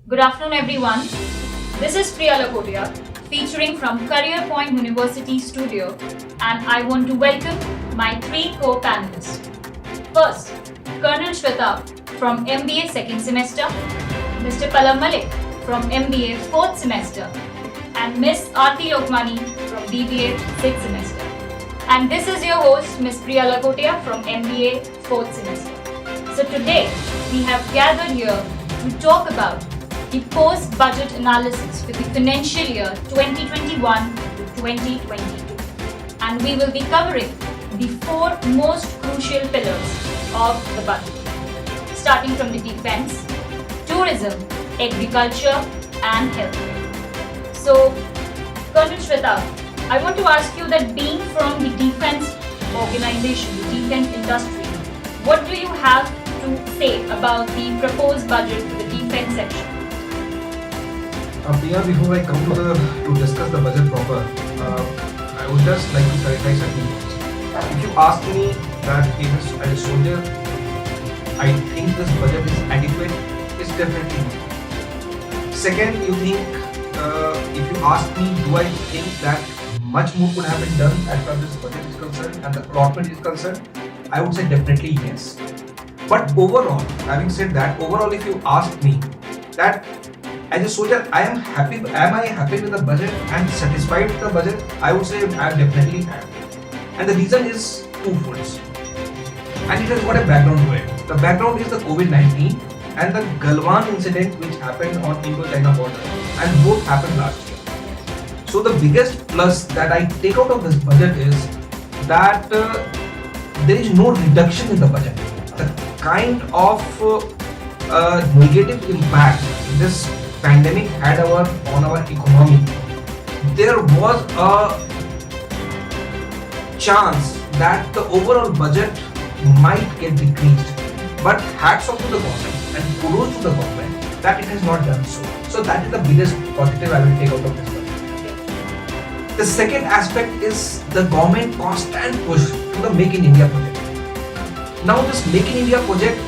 Good afternoon, everyone. This is Priya Lakotia, featuring from Career Point University Studio, and I want to welcome my three co-panelists. First, Colonel Shweta from MBA second semester, Mr. Palam Malik from MBA fourth semester, and Miss Aarti Lokmani from BBA sixth semester. And this is your host, Miss Priya Lakotia from MBA fourth semester. So today, we have gathered here to talk about the post-budget analysis for the financial year 2021 to 2022. And we will be covering the four most crucial pillars of the budget, starting from the defense, tourism, agriculture, and healthcare. So, Colonel Shweta, I want to ask you that being from the defense organization, the defense industry, what do you have to say about the proposed budget for the defense section? Priya, before I come to discuss the budget proper, I would just like to clarify certain things. If you ask me that as a soldier, I think this budget is adequate, it's definitely not. Second, you think, if you ask me, do I think that much more could have been done as far as this budget is concerned and the allotment is concerned, I would say definitely yes. But overall, having said that, overall if you ask me that as a soldier, am I happy with the budget and satisfied with the budget? I would say I am definitely happy. And the reason is twofold. And it has got a background to it. The background is the COVID-19 and the Galwan incident which happened on Indo-China border, and both happened last year. So the biggest plus that I take out of this budget is that there is no reduction in the budget. The kind of negative impact this pandemic had on our economy, there was a chance that the overall budget might get decreased. But hats off to the government and kudos to the government that it has not done so. So that is the biggest positive I will take out of this budget. The second aspect is the government constant push to the Make in India project. Now this Make in India project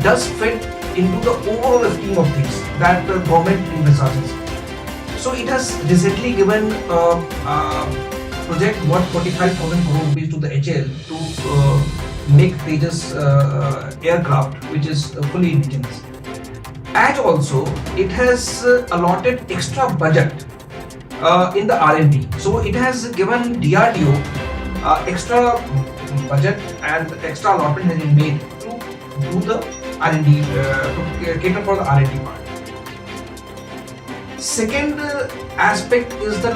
does fit into the overall scheme of things that the government envisages. So it has recently given a project worth 45,000 crore rupees to the HAL to make Tejas aircraft, which is fully indigenous. And also it has allotted extra budget in the R&D. So it has given DRDO extra budget and extra allotment has been made to do the R&D, to cater for the R&D part. Second aspect is the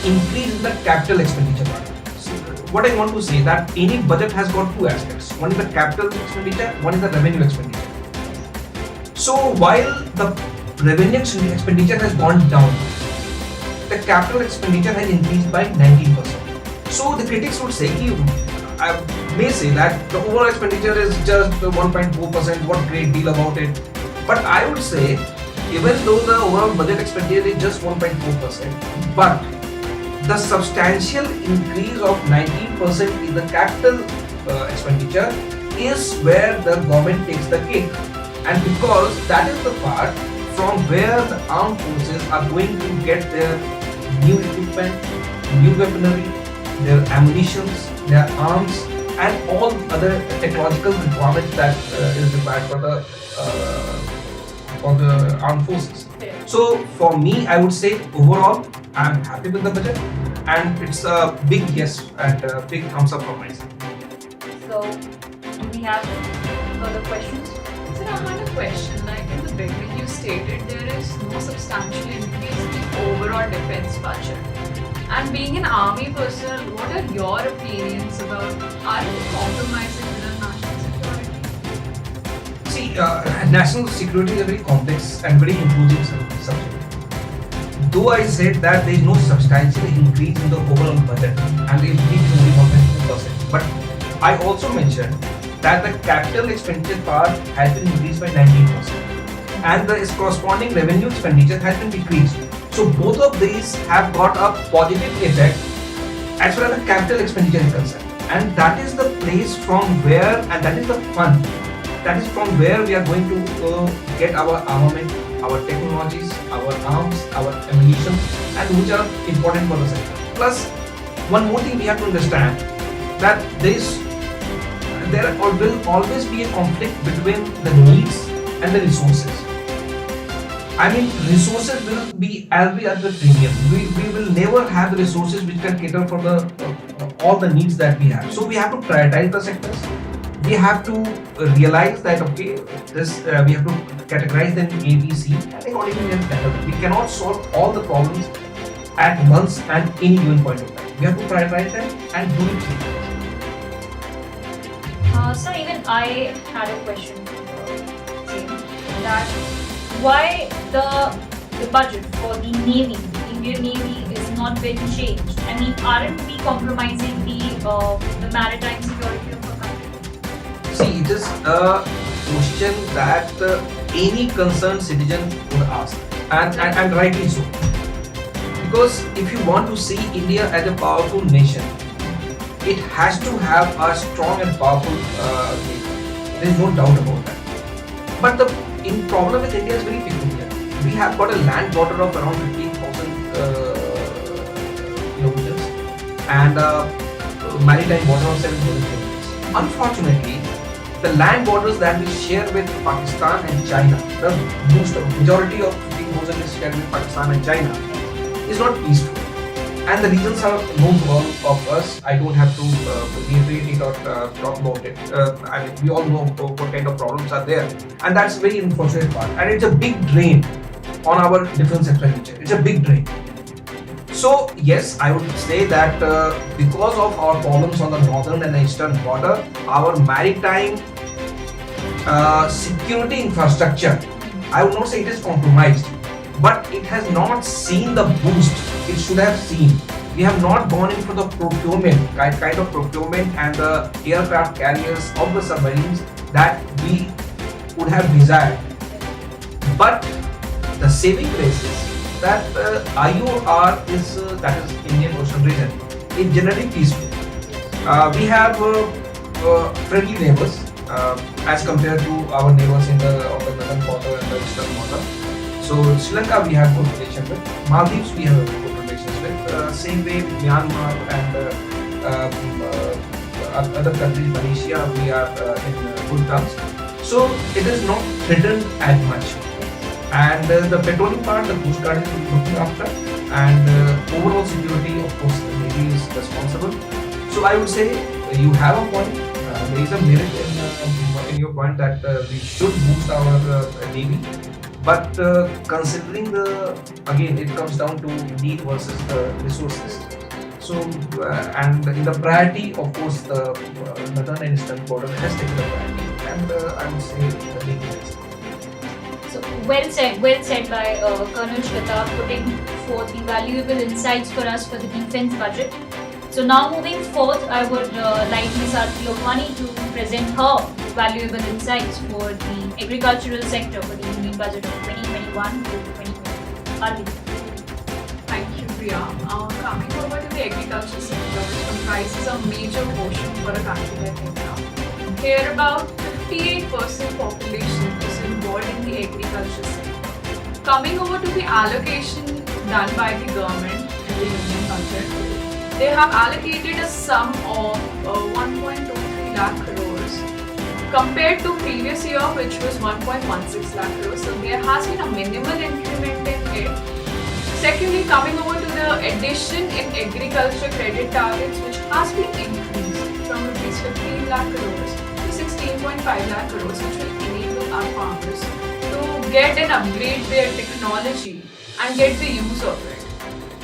increase in the capital expenditure part. So what I want to say that any budget has got two aspects. One is the capital expenditure, one is the revenue expenditure. So while the revenue expenditure has gone down, the capital expenditure has increased by 19%. So the critics would say, I may say that the overall expenditure is just 1.4%, what great deal about it. But I would say, even though the overall budget expenditure is just 1.4%, but the substantial increase of 19% in the capital expenditure is where the government takes the cake. And because that is the part from where the armed forces are going to get their new equipment, new weaponry, their ammunitions, their arms, and all other technological requirements that is required for the armed forces. So for me, I would say overall, I am happy with the budget, and it's a big yes and a big thumbs up from my side. So, do we have further questions? Sir, I had a question. Like in the beginning, you stated there is no substantial increase in the overall defense budget. And being an army person, what are your opinions about are you compromising with our national security? See, national security is a very complex and very inclusive subject. Though I said that there is no substantial increase in the overall budget and the increase is only 1.2%, but I also mentioned that the capital expenditure part has been increased by 19% and the corresponding revenue expenditure has been decreased. So both of these have got a positive effect as far as the capital expenditure is concerned, and that is the place from where, and that is the fund That is from where we are going to get our armament, our technologies, our arms, our ammunition, and which are important for the sector. Plus, one more thing we have to understand, that there will always be a conflict between the needs and the resources. I mean, resources will be always at the premium. We will never have the resources which can cater for the all the needs that we have. So we have to prioritize the sectors. We have to realize that okay, this we have to categorize them in A, B, C, and accordingly we have to tackle them. We cannot solve all the problems at once and any given point of time. We have to prioritize them and do it. So even I had a question for the same, that why the budget for the Navy, the Indian Navy, is not being changed? I mean, aren't we compromising the maritime security of our country? See, it is a question that any concerned citizen would ask, and rightly so. Because if you want to see India as a powerful nation, it has to have a strong and powerful navy. There is no doubt about that. But the problem with India is very peculiar. We have got a land border of around 15,000 kilometers and a maritime border of 7,000 kilometers. Unfortunately, the land borders that we share with Pakistan and China, the majority of 15,000 is shared with Pakistan and China, is not peaceful. And the reasons are known to all of us. I don't have to reiterate it or talk about it. I mean, we all know what kind of problems are there, and that's a very unfortunate part. And it's a big drain on our defense expenditure. It's a big drain. So yes, I would say that because of our problems on the northern and eastern border, our maritime security infrastructure, I would not say it is compromised, but it has not seen the boost it should have seen. We have not gone in for the procurement, kind of procurement and the aircraft carriers of the submarines that we would have desired. But the saving grace is that IOR is, that is Indian Ocean Region, is generally peaceful. We have friendly neighbors as compared to our neighbors in the northern border and the eastern border. So Sri Lanka we have good relations with, Maldives we have good relations with, same way Myanmar and other countries, Malaysia, we are in good terms. So it is not threatened as much. And the petroleum part, the Coast Guard is looking after, and overall security, of course, the Navy is responsible. So I would say you have a point. There is a merit in your point that we should boost our Navy. But considering again, it comes down to need versus the resources. So, and in the priority, of course, the northern and eastern border has taken the priority, and I would say the Navy has. So well said by Colonel Shweta, putting forth the valuable insights for us for the defense budget. So now moving forth, I would like Ms. Aarti Lokmani to present her valuable insights for the agricultural sector for the Union Budget of 2021 to 2020. Aarti. Thank you, Priya. Coming over to the agriculture sector, which comprises a major portion for a country like India. Here, about 58% population is involved in the agriculture sector. Coming over to the allocation done by the government in the Union Budget, they have allocated a sum of 1.23 lakh crores compared to previous year, which was 1.16 lakh crores. So there has been a minimal increment in it. Secondly, coming over to the addition in agriculture credit targets, which has been increased from rupees 15 lakh crores to 16.5 lakh crores, which will enable our farmers to get and upgrade their technology and get the use of it.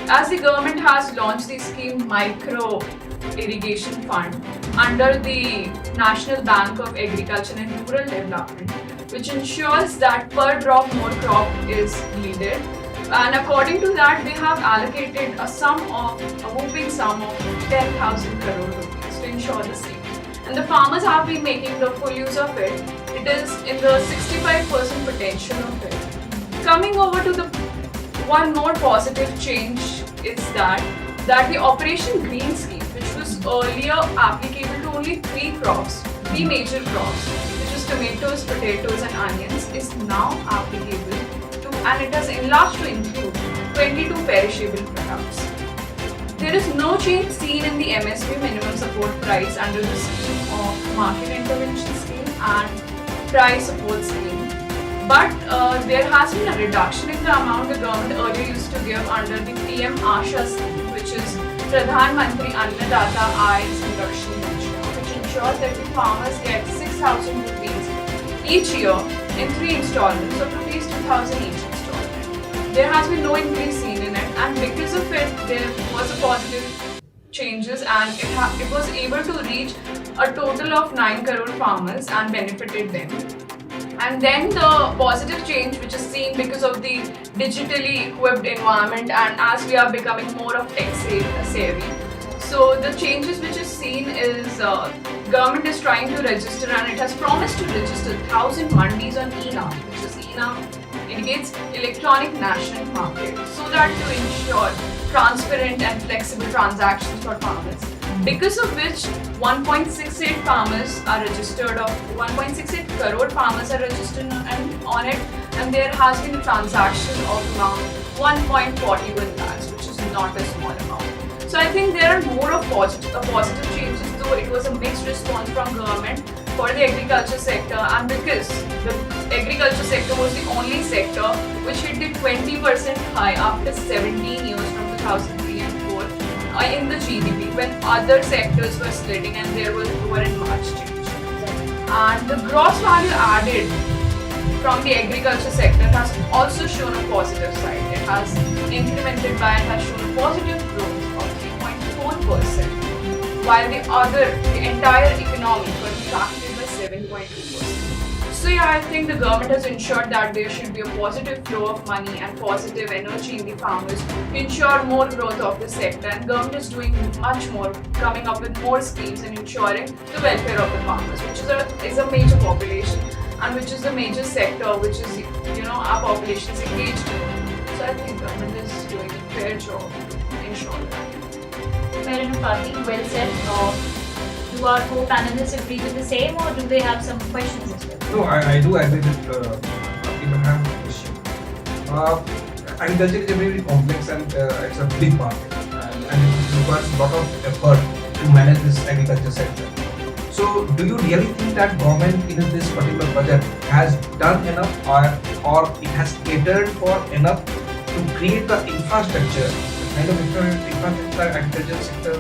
As the government has launched the scheme Micro Irrigation Fund under the National Bank of Agriculture and Rural Development, which ensures that per drop more crop is yielded. And according to that, they have allocated a whopping sum of 10,000 crore rupees to ensure the same. And the farmers have been making the full use of it. It is in the 65% potential of it. Coming over to the one more positive change is that the Operation Green Scheme, which was earlier applicable to only three major crops, which was tomatoes, potatoes, and onions is now applicable to, and it has enlarged to include 22 perishable products. There is no change seen in the MSP minimum support price under the scheme of market intervention scheme and price support scheme. But there has been a reduction in the amount the government earlier used to give under the PM Asha scheme, which is Pradhan Mantri Annadata Aay Sanrakshana Yojana, which ensures that the farmers get 6,000 rupees each year in 3 installments of rupees 2,000 each installment. There has been no increase seen in it, and because of it, there was a positive changes, and it was able to reach a total of 9 crore farmers and benefited them. And then the positive change which is seen because of the digitally equipped environment and as we are becoming more of tech savvy. So the changes which is seen is government is trying to register, and it has promised to register 1,000 mandis on ENAM, which is ENAM indicates Electronic National Market, so that to ensure transparent and flexible transactions for farmers. Because of which 1.68 farmers are registered, of 1.68 crore farmers are registered on it, and there has been a transaction of around 1.41 lakhs, which is not a small amount. So I think there are more of positive changes, though it was a mixed response from government for the agriculture sector, and because the agriculture sector was the only sector which hit the 20% high after 17 years from 2003 and 4 in the GDP, when other sectors were splitting and there weren't much change. And the gross value added from the agriculture sector has also shown a positive side. It has incremented by and has shown a positive growth of 3.4%, while the entire economy was contracted by 7.2%. So yeah, I think the government has ensured that there should be a positive flow of money and positive energy in the farmers to ensure more growth of the sector, and government is doing much more, coming up with more schemes and ensuring the welfare of the farmers, which is a major population and which is a major sector which is, our population is engaged in. So I think government is doing a fair job to ensure that. Fair enough, Aarti. Well said. Do our co-panelists agree with the same, or do they have some questions as well? No, I do agree with Aarti, but I have a question. Agriculture is a very complex and it's a big market, and it requires a lot of effort to manage this agriculture sector. So, do you really think that government in this particular budget has done enough, or it has catered for enough to create the infrastructure, the kind of infrastructure agriculture sector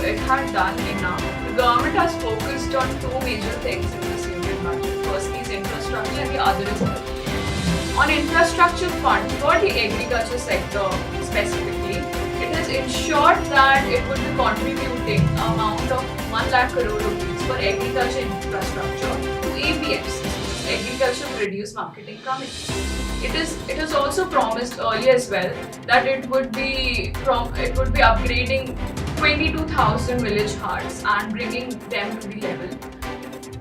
It had done enough. The government has focused on 2 major things in this union budget. First is infrastructure and the other is health. On infrastructure fund for the agriculture sector specifically, it has ensured that it would be contributing amount of 1 lakh crore rupees for agriculture infrastructure to APMC, Agriculture Produce Marketing Committee. It has also promised earlier as well that it would be upgrading 22,000 village hearts and bringing them to the level.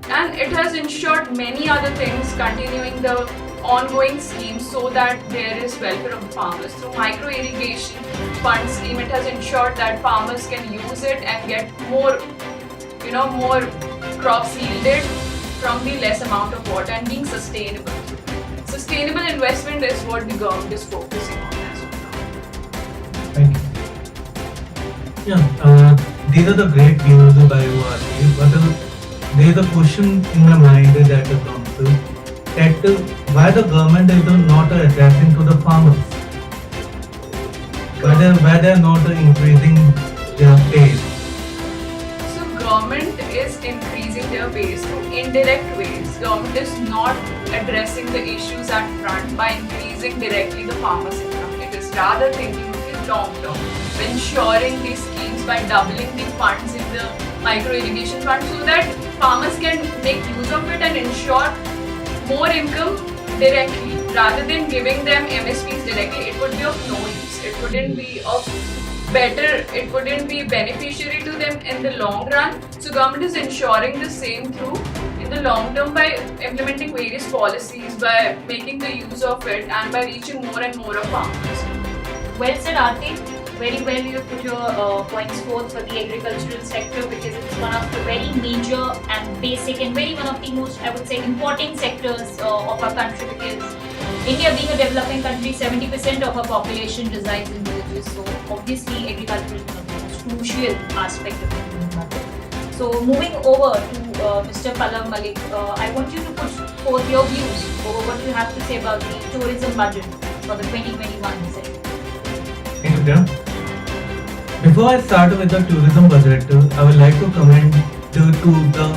And it has ensured many other things, continuing the ongoing schemes so that there is welfare of the farmers. Through micro irrigation fund scheme, it has ensured that farmers can use it and get more crops yielded from the less amount of water and being sustainable. Sustainable investment is what the government is focusing on as of now. Thank you. Yeah, these are the great news by you, Aarti, but there is a question in my mind that comes that why the government is not addressing to the farmers? Why they are not increasing their pay? So government is increasing their pays through indirect ways. Government is not addressing the issues at front by increasing directly the farmers' income. It is rather thinking of the long term, ensuring these schemes by doubling the funds in the micro irrigation fund so that farmers can make use of it and ensure more income directly. Rather than giving them MSPs directly, it would be of no use. It wouldn't be beneficiary to them in the long run. So government is ensuring the same through in the long term by implementing various policies, by making the use of it and by reaching more and more of farmers. Well said, Aarti. very well you put your points forth for the agricultural sector because it's one of the very major and basic and very one of the most, I would say, important sectors of our country because India being a developing country, 70% of our population resides in villages. So obviously agriculture is one of the most crucial aspect of the human market. So moving over to Mr. Pallav Malik, I want you to put forth your views over what you have to say about the tourism budget for the 2021 session. Thank you, Priya. Before I start with the tourism budget, I would like to commend to the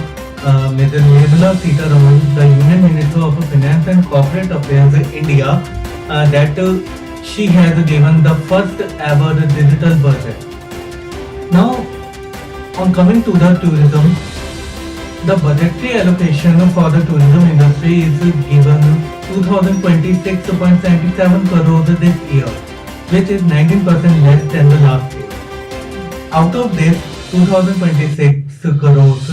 Ms. Nirmala Sitharaman, the Union Minister of Finance and Corporate Affairs in India, that she has given the first ever digital budget. Now, on coming to the tourism, the budgetary allocation for the tourism industry is given 2026.77 crores this year, which is 19% less than the last year. Out of this 2026 crores,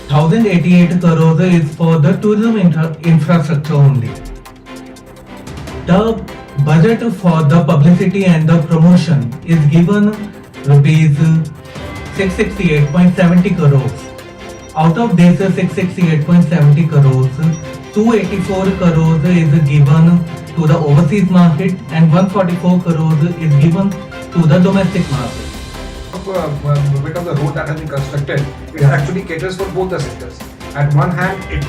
1088 crores is for the tourism infrastructure only. The budget for the publicity and the promotion is given rupees 668.70 crores. Out of this 668.70 crores, 284 crores is given to the overseas market and 144 crores is given to the domestic market. A bit of the road that has been constructed, it actually caters for both the sectors. At one hand, it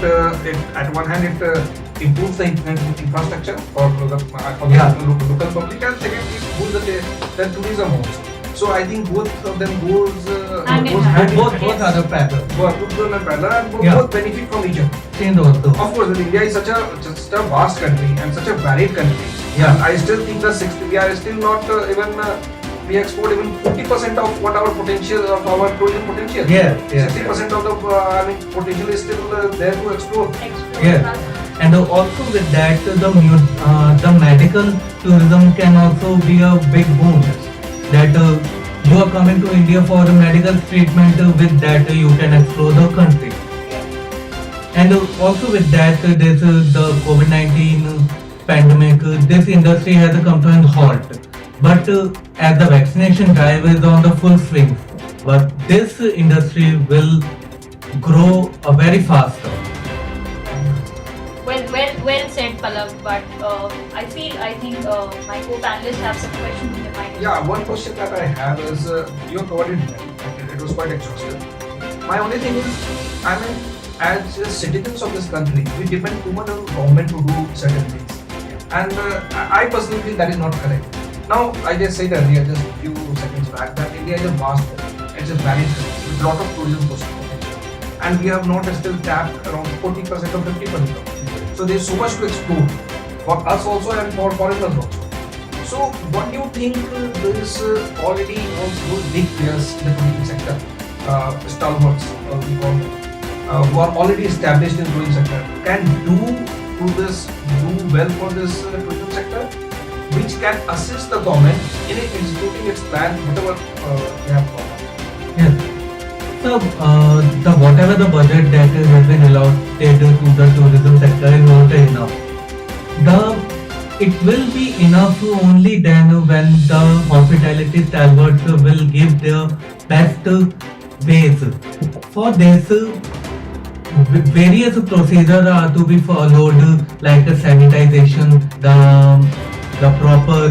improves the infrastructure for the local public, and second, it boosts the tourism also. So I think both of them goes Hand in goes hand. hand in Both hand. are the parallel. And both Yeah. benefit from each other. Same also. Of course, India is such a vast country and such a varied country. Yeah. And I still think we are still not we export even 50% of what our potential of our tourism potential. Yes, yes, 60% of the potential is still there to explore. Yeah. And also with that, the medical tourism can also be a big boon. That you are coming to India for a medical treatment, with that you can explore the country. And also with that, there's the COVID-19 pandemic, this industry has come to a halt. But as the vaccination drive is on the full swing, but this industry will grow very faster. Well said, Pallav. But I think my co-panelists have some questions in their mind. Yeah, one question that I have is you have covered it well. It was quite exhaustive. My only thing is, I mean, as citizens of this country, we depend too much on government to do certain things, and I personally feel that is not correct. Now, I just said earlier, just a few seconds back, that India is a vast country. It's a varied country with a lot of tourism potential, and we have not still tapped around 40% or 50% of it. So there's so much to explore for us also and for foreigners also. So what do you think this already those big players in the tourism sector, stalwarts we call them, who are already established in the tourism sector, can do well for this tourism sector, which can assist the government in executing its plan, whatever they have got? Yes. So, whatever the budget that has been allocated to the tourism sector is not enough. It will be enough only then when the hospitality stalwarts will give their best ways. For this, various procedures are to be followed, like the sanitization, the proper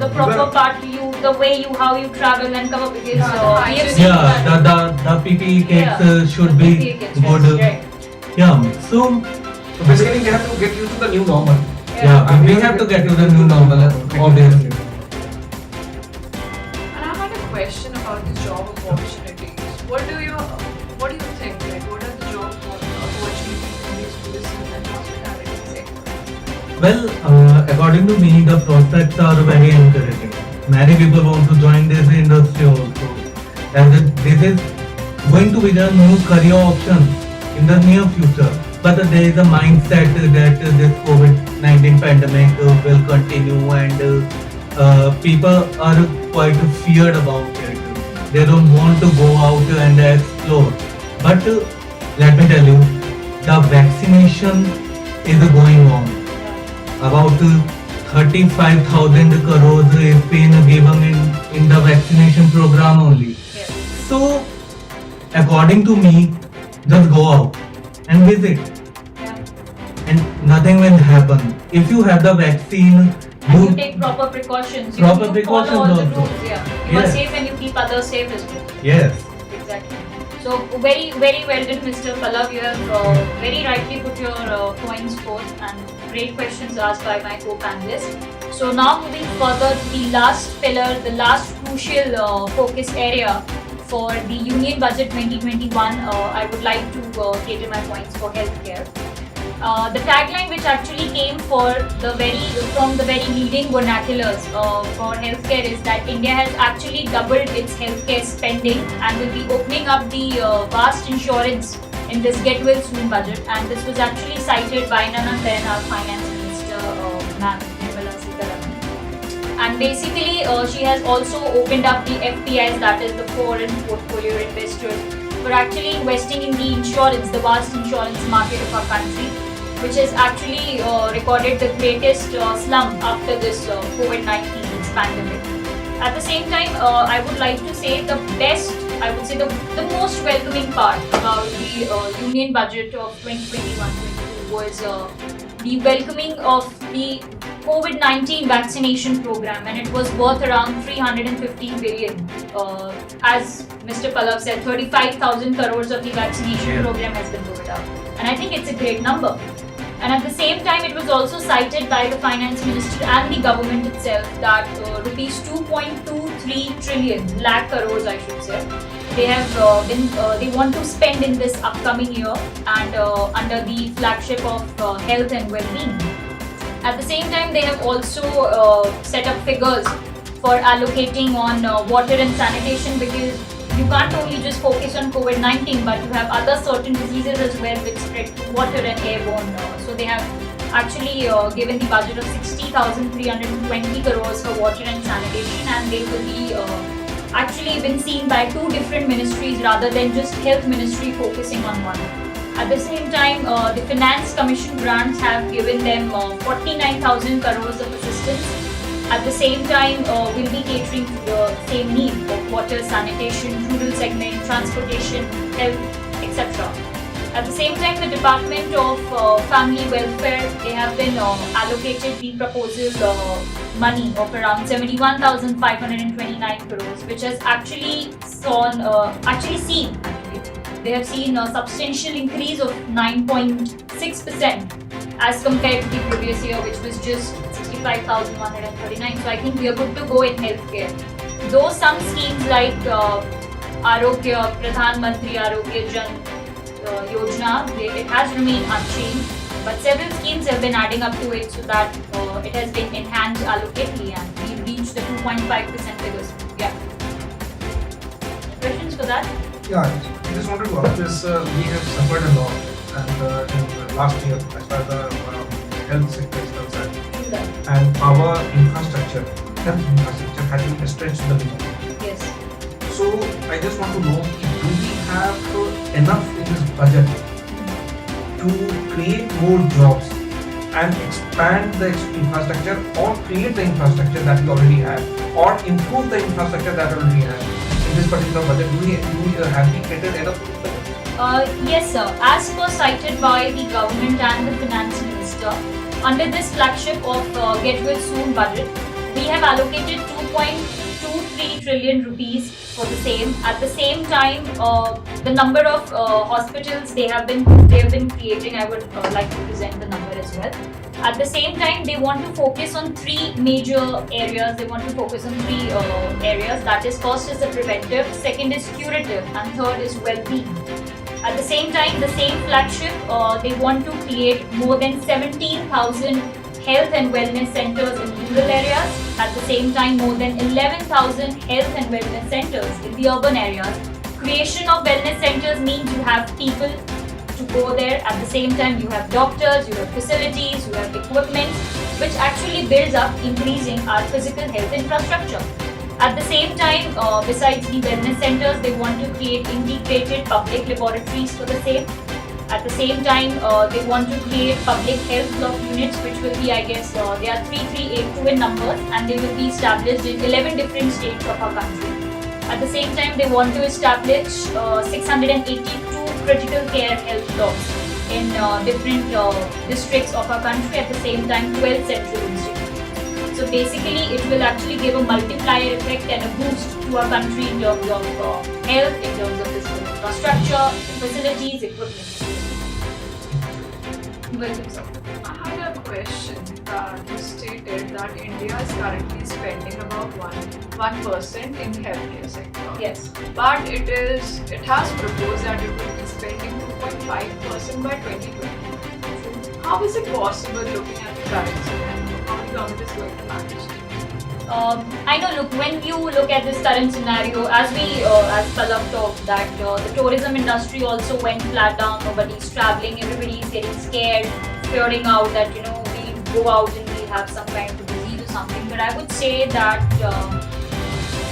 The proper part, the way how you travel and come up because we have seen the PPE kits should be PPE kits, yes, good. right. Yeah, so So basically, we have to get used to the new normal. yeah, we have to get to the new normal, obviously. And I had a question about the job opportunities. What do you think? Like, what are the job opportunities in this tourism and hospitality sector? Well, according to me, the prospects are very encouraging. Many people want to join this industry also, and this is going to be the new career option in the near future. But there is a mindset that this COVID-19 pandemic will continue, and people are quite feared about it. They don't want to go out and explore. But let me tell you, the vaccination is going on. About 35,000 crores is being given in the vaccination program only. Yes. So, according to me, just go out and visit, Yeah. and nothing will happen. If you have the vaccine, And you take proper precautions. Proper you precautions follow all the also. rules. Yeah. You are Yes. safe and you keep others safe as well. yes. Exactly. So very, very well done, Mr. Pallav. You have very rightly put your points forth and great questions asked by my co-panelists. So now moving further to the last pillar, the last crucial focus area for the Union Budget 2021, I would like to cater my points for healthcare. The tagline which actually came from the very leading vernaculars for healthcare is that India has actually doubled its healthcare spending and will be opening up the vast insurance in this Get Well Soon budget. And this was actually cited by none other than our Finance Minister, Ma'am Nirmala Sitharaman. And basically, she has also opened up the FPIs, that is the foreign portfolio investors, for actually investing in the insurance, the vast insurance market of our country, which has actually recorded the greatest slump after this COVID-19 pandemic. At the same time, I would like to say the most welcoming part about the Union Budget of 2021-22 was the welcoming of the COVID-19 vaccination program, and it was worth around 315 billion. As Mr. Pallav said, 35,000 crores of the vaccination program has been rolled out, and I think it's a great number. And at the same time, it was also cited by the Finance Minister and the government itself that rupees 2.23 trillion, lakh crores I should say, they want to spend in this upcoming year, and under the flagship of health and well-being. At the same time, they have also set up figures for allocating on water and sanitation, because you can't only just focus on COVID-19, but you have other certain diseases as well which spread through water and airborne. So they have actually given the budget of 60,320 crores for water and sanitation, and they will be actually been seen by two different ministries rather than just health ministry focusing on one. At the same time, the Finance Commission grants have given them 49,000 crores of assistance. At the same time, we'll be catering to the same need of water, sanitation, rural segment, transportation, health, etc. At the same time, the Department of Family Welfare, they have been allocated the proposal money of around 71,529 crores, which has actually seen they have seen a substantial increase of 9.6% as compared to the previous year, which was just 65,139. So I think we are good to go in healthcare. Though some schemes like Arogya, Pradhan Mantri Arogya Jan Yojana, it has remained unchanged, but several schemes have been adding up to it, so that it has been enhanced allocatively, and we've reached the 2.5% figures. Yeah. Questions for that? Yeah, I just wanted to ask this. We have suffered a lot, and in the last year, as far as the health sector is concerned, and our health infrastructure has been stretched to the limit. Yes. So I just want to know, do we have enough in this budget to create more jobs and expand the infrastructure, or create the infrastructure that we already have, or improve the infrastructure that we already have? In this particular budget, do we have we created enough for this budget? Yes, sir. As per cited by the government and the finance minister, under this flagship of Get Well Soon budget, we have allocated 2.23 trillion rupees for the same. At the same time, the number of hospitals they have been creating, I would like to present the number as well. At the same time, they want to focus on three major areas. That is, first is the preventive, second is curative, and third is well-being. At the same time, the same flagship, they want to create more than 17,000 health and wellness centers in rural areas. At the same time, more than 11,000 health and wellness centers in the urban areas. Creation of wellness centers means you have people to go there. At the same time, you have doctors, you have facilities, you have equipment, which actually builds up, increasing our physical health infrastructure. At the same time, besides the wellness centers, they want to create integrated public laboratories for the same. At the same time, they want to create public health block units, which will be, I guess, they are 3382 in numbers, and they will be established in 11 different states of our country. At the same time, they want to establish 682 critical care health blocks in different districts of our country. At the same time, 12 central institutes. So basically, it will actually give a multiplier effect and a boost to our country in terms of health, in terms of physical infrastructure, facilities, equipment. Welcome, sir. I had a question that you stated that India is currently spending about 1% in healthcare sector. Yes. But it has proposed that it will be spending 2.5% by 2020. How is it possible looking at the current scenario? How the government is going to manage it? I know, look, when you look at this current scenario, as Pallab talked, that the tourism industry also went flat down, nobody's traveling, everybody's getting scared, fearing out that, we go out and we have some kind of disease or something. But I would say that,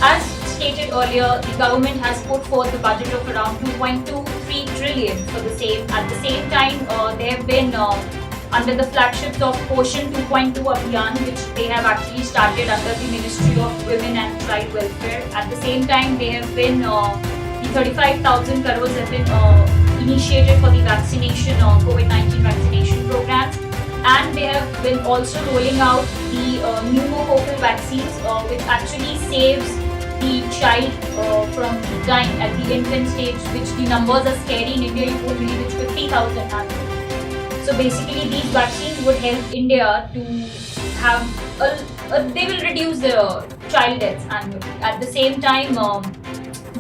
as stated earlier, the government has put forth a budget of around 2.23 trillion for the same. At the same time, they have been under the flagships of Poshan 2.2 Abhiyan, which they have actually started under the Ministry of Women and Child Welfare. At the same time, they have been, the 35,000 crores have been initiated for the vaccination, COVID-19 vaccination programs. And they have been also rolling out the pneumococcal vaccines, which actually saves the child from dying at the infant stage, which the numbers are scary. In India, you won't believe it's 50,000 annually. So basically, these vaccines would help India to have they will reduce the child deaths annually. At the same time,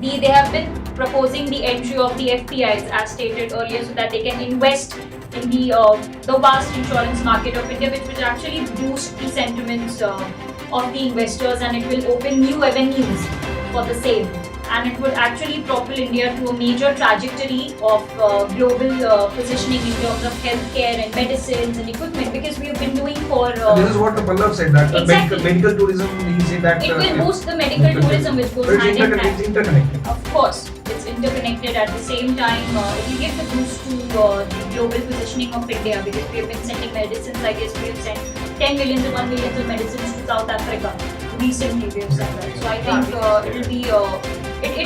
they have been proposing the entry of the FPIs, as stated earlier, so that they can invest in the vast insurance market of India, which will actually boost the sentiments of the investors, and it will open new avenues for the same. And it would actually propel India to a major trajectory of global positioning in terms of healthcare and medicines and equipment, because we have been doing for. This is what Pallab said, that Exactly. medical tourism, he said that It will boost the medical tourism, which goes hand in hand. It's interconnected. Of course, it's interconnected. At the same time, it will give the boost to the global positioning of India, because we have been sending medicines. I guess we have sent 10 millions or 1 million of medicines to South Africa recently. We have sent that. So I think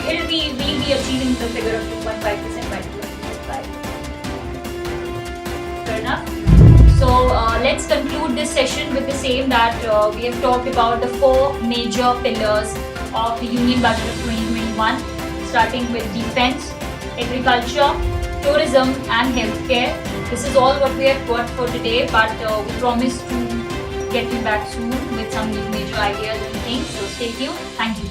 we'll be achieving the figure of 2.5% by 2025. Fair enough. So let's conclude this session with the same, that we have talked about the 4 major pillars of the Union Budget of 2021, starting with defense, agriculture, tourism and healthcare. This is all what we have got for today, but we promise to get you back soon with some new major ideas and things. So stay tuned. Thank you.